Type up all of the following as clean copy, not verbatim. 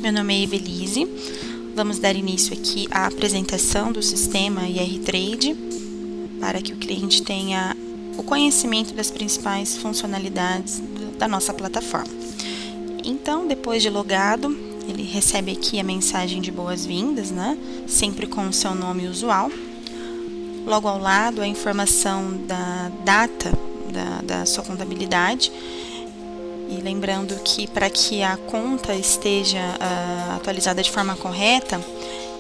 Meu nome é Evelise. Vamos dar início aqui à apresentação do sistema IR-Trade para que o cliente tenha o conhecimento das principais funcionalidades da nossa plataforma. Então, depois de logado, ele recebe aqui a mensagem de boas-vindas, né? Sempre com o seu nome usual. Logo ao lado, a informação da data da sua contabilidade. E lembrando que para que a conta esteja atualizada de forma correta,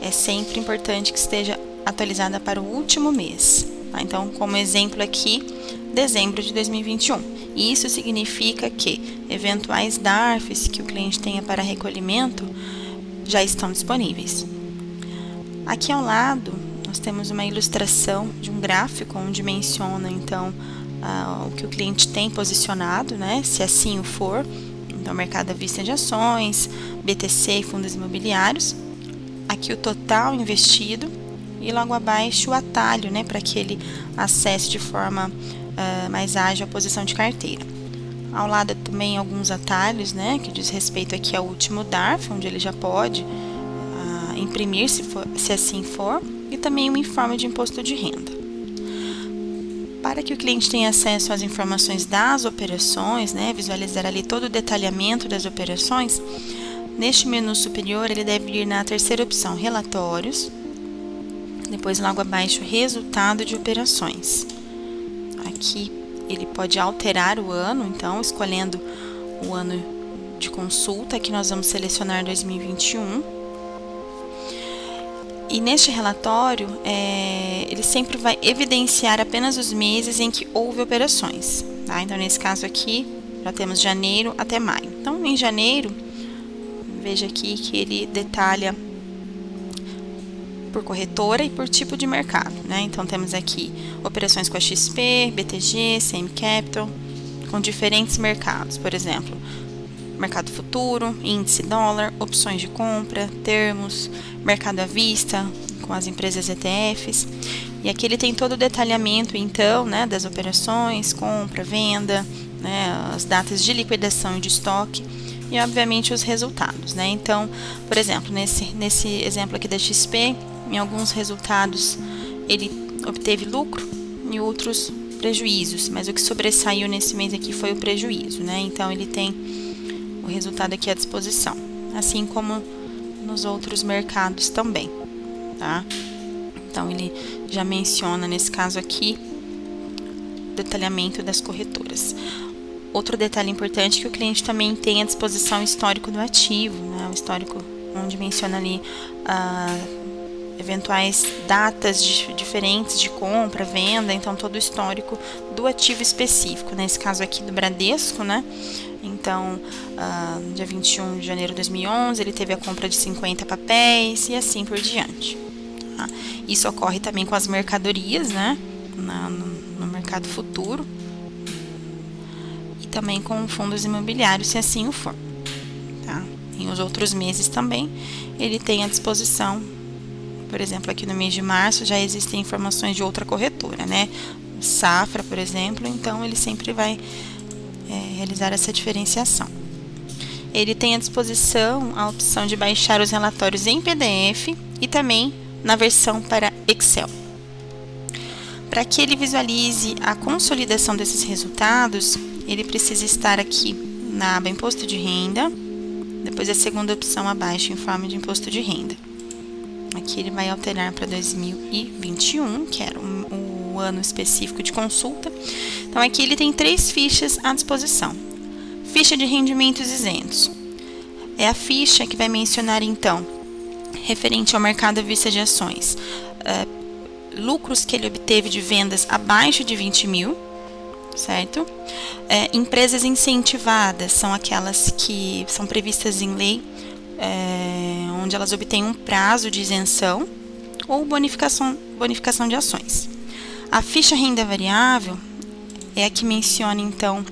é sempre importante que esteja atualizada para o último mês. Tá? Então, como exemplo aqui, dezembro de 2021. E isso significa que eventuais DARFs que o cliente tenha para recolhimento já estão disponíveis. Aqui ao lado, nós temos uma ilustração de um gráfico onde menciona, então, o que o cliente tem posicionado, né, se assim o for, então mercado à vista de ações, BTC e fundos imobiliários, aqui o total investido e logo abaixo o atalho, né, para que ele acesse de forma mais ágil a posição de carteira. Ao lado também alguns atalhos, né, que diz respeito aqui ao último DARF, onde ele já pode imprimir se assim for, e também um informe de imposto de renda. Para que o cliente tenha acesso às informações das operações, né, visualizar ali todo o detalhamento das operações, neste menu superior ele deve ir na terceira opção, relatórios, depois logo abaixo, resultado de operações. Aqui ele pode alterar o ano, então escolhendo o ano de consulta, que nós vamos selecionar 2021. E neste relatório, ele sempre vai evidenciar apenas os meses em que houve operações. Tá? Então, nesse caso aqui, já temos janeiro até maio. Então, em janeiro, veja aqui que ele detalha por corretora e por tipo de mercado. Né? Então, temos aqui operações com a XP, BTG, CM Capital, com diferentes mercados. Por exemplo, mercado futuro, índice dólar, opções de compra, termos, mercado à vista, com as empresas ETFs. E aqui ele tem todo o detalhamento, então, né, das operações, compra, venda, né, as datas de liquidação e de estoque e, obviamente, os resultados. Né? Então, por exemplo, nesse exemplo aqui da XP, em alguns resultados ele obteve lucro e outros prejuízos, mas o que sobressaiu nesse mês aqui foi o prejuízo. Né? Então, ele tem o resultado aqui à disposição, assim como nos outros mercados também, tá? Então, ele já menciona, nesse caso aqui, o detalhamento das corretoras. Outro detalhe importante é que o cliente também tem à disposição o histórico do ativo, né? O histórico onde menciona ali eventuais datas diferentes de compra, venda, então todo o histórico do ativo específico, nesse caso aqui do Bradesco, né? Então, dia 21 de janeiro de 2011, ele teve a compra de 50 papéis e assim por diante. Tá? Isso ocorre também com as mercadorias, né? No mercado futuro e também com fundos imobiliários, se assim o for. Tá? Em os outros meses também, ele tem à disposição, por exemplo, aqui no mês de março já existem informações de outra corretora, né? Safra, por exemplo, então ele sempre vai realizar essa diferenciação. Ele tem à disposição a opção de baixar os relatórios em PDF e também na versão para Excel. Para que ele visualize a consolidação desses resultados, ele precisa estar aqui na aba Imposto de Renda, depois a segunda opção abaixo, Informe de Imposto de Renda. Aqui ele vai alterar para 2021, que era o ano específico de consulta. Então, aqui ele tem 3 fichas à disposição. Ficha de rendimentos isentos. É a ficha que vai mencionar, então, referente ao mercado à vista de ações, lucros que ele obteve de vendas abaixo de 20 mil, certo? Empresas incentivadas são aquelas que são previstas em lei, onde elas obtêm um prazo de isenção ou bonificação de ações. A ficha renda variável é a que menciona, então,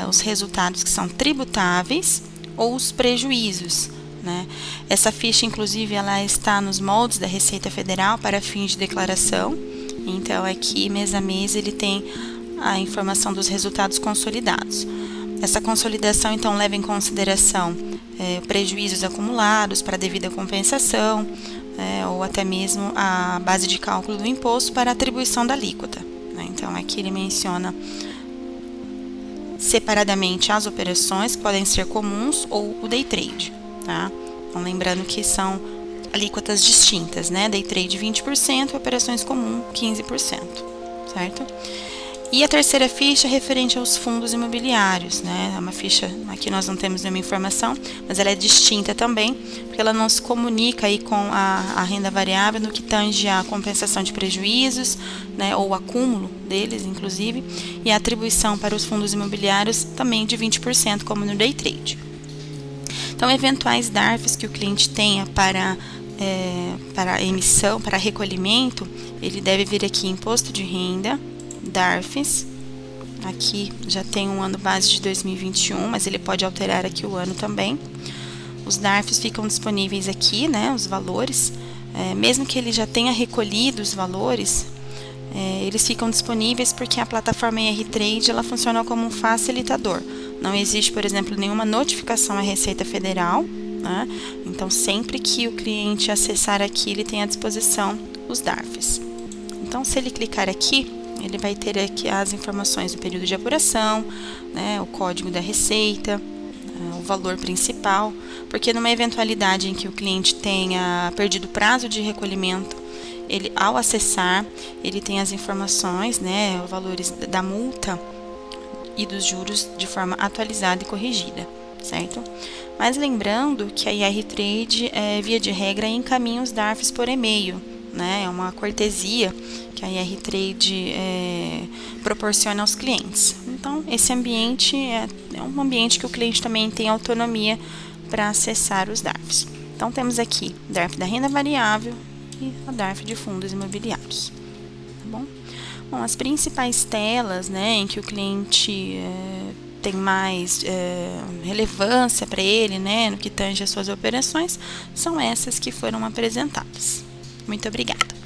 os resultados que são tributáveis ou os prejuízos. Né? Essa ficha, inclusive, ela está nos moldes da Receita Federal para fins de declaração. Então, aqui, mês a mês, ele tem a informação dos resultados consolidados. Essa consolidação, então, leva em consideração prejuízos acumulados para devida compensação, ou até mesmo a base de cálculo do imposto para a atribuição da alíquota. Então, aqui ele menciona separadamente as operações que podem ser comuns ou o day trade, tá? Então, lembrando que são alíquotas distintas, né? Day trade 20%, operações comum 15%, certo? E a terceira ficha é referente aos fundos imobiliários, né? É uma ficha, aqui nós não temos nenhuma informação, mas ela é distinta também, porque ela não se comunica aí com a renda variável no que tange a compensação de prejuízos, né? Ou o acúmulo deles, inclusive, e a atribuição para os fundos imobiliários também de 20%, como no day trade. Então, eventuais DARFs que o cliente tenha para emissão, para recolhimento, ele deve vir aqui imposto de renda, DARFs, aqui já tem um ano base de 2021, mas ele pode alterar aqui o ano também. Os DARFs ficam disponíveis aqui, né, os valores, mesmo que ele já tenha recolhido os valores, eles ficam disponíveis porque a plataforma ERTrade ela funciona como um facilitador. Não existe, por exemplo, nenhuma notificação à Receita Federal, né? Então, sempre que o cliente acessar aqui, ele tem à disposição os DARFs. Então, se ele clicar aqui, ele vai ter aqui as informações do período de apuração, né, o código da receita, o valor principal, porque numa eventualidade em que o cliente tenha perdido o prazo de recolhimento, ele, ao acessar, ele tem as informações, né, os valores da multa e dos juros de forma atualizada e corrigida, certo? Mas lembrando que a ERTrade, via de regra, encaminha os DARFs por e-mail, né? É uma cortesia que a ERTrade proporciona aos clientes. Então, esse ambiente é um ambiente que o cliente também tem autonomia para acessar os DARFs. Então, temos aqui o DARF da renda variável e a DARF de fundos imobiliários. Tá bom? Bom, as principais telas, né, em que o cliente tem mais relevância para ele, né, no que tange as suas operações, são essas que foram apresentadas. Muito obrigada.